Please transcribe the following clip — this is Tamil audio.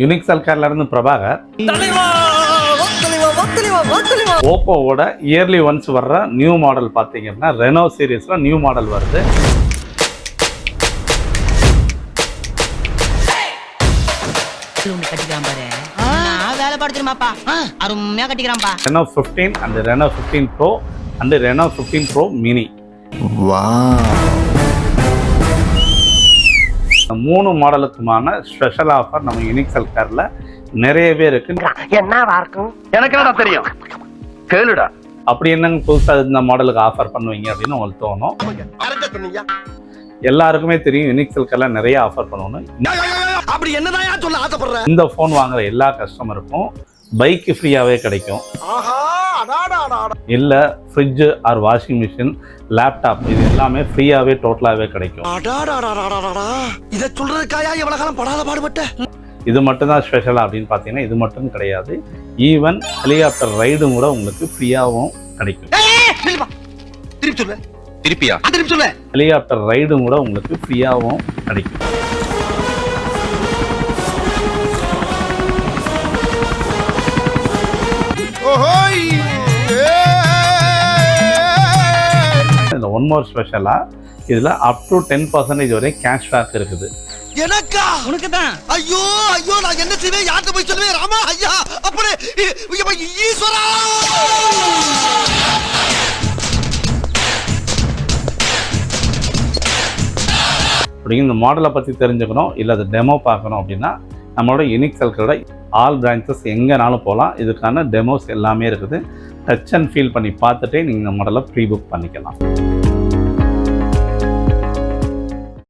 யூனிக்செல் கார்ல இருந்து பிரபாகர். ஓப்போவோட இயர்லி ஒன்ஸ் வர்ற நியூ மாடல் பார்த்தீங்கன்னா ரெனோ சீரீஸ்ல நியூ மாடல் வருது. Reno 15 and Reno 15 bro and Reno 15 bro mini. மூணு மாடலுக்குமான ஸ்பெஷல் ஆஃபர் நம்ம யூனிக்செல் கார்ல நிறையவே இருக்கு. என்னவா இருக்கும் எனக்கு என்னடா தெரியும், கேளுடா. அப்படி என்னங்க புதுசா இந்த மாடலுக்கு ஆஃபர் பண்ணுவீங்க அப்படின்னு உங்களுக்கு தோணும். எல்லாருக்குமே தெரியும் யூனிக்செல் கார்ல நிறைய ஆஃபர் பண்ணுவோம். அப்படி என்னதான் சொல்ல ஆசைப்படுற? இந்த போன் வாங்குற எல்லா கஸ்டமருக்கும் பைக் ஃப்ரீயாவே கிடைக்கும். இல்ல fridge R washing machine, laptop இது எல்லாமே ஃப்ரீயாவே டோட்டலாவே கிடைக்கும். இத சொல்றதுக்காயா இவ்வளவு காலம் படாத பாடுபட்ட? இது மட்டும் தான் ஸ்பெஷலா அப்படின்னு பாத்தீங்கன்னா இது மட்டும் கிடையாது. ஈவன் ஹெலிகாப்டர் ரைடும் கூட உங்களுக்கு ஃப்ரீயாவும் கிடைக்கும். ஹெலிகாப்டர் ரைடும் கூட உங்களுக்கு ஃப்ரீயாவும் கிடைக்கும். இந்த ஒன் மோர் ஸ்பெஷலா இதுல அப் டு 10% வரை கேஷ்பேக் இருக்குது. எனக்கா? உனக்கு தான். ஐயோ ஐயோ, நான் என்ன செய்வேன், யார்கிட்ட போய் சொல்லுவேன்? ராமா ஐயா, அப்படி ஈஸ்வரா. அப்படிங்க இந்த மாடலை பத்தி தெரிஞ்சுக்கணும் இல்ல அது டெமோ பார்க்கணும் அப்படின்னா நம்மளோட யூனிக்செல் காரோட ஆல் பிரான்ச்சஸ் எங்கேனாலும் போகலாம். இதுக்கான டெமோஸ் எல்லாமே இருக்குது. டச் அண்ட் ஃபீல் பண்ணி பார்த்துட்டே நீங்கள் இந்த மாடலை ப்ரீ புக் பண்ணிக்கலாம்.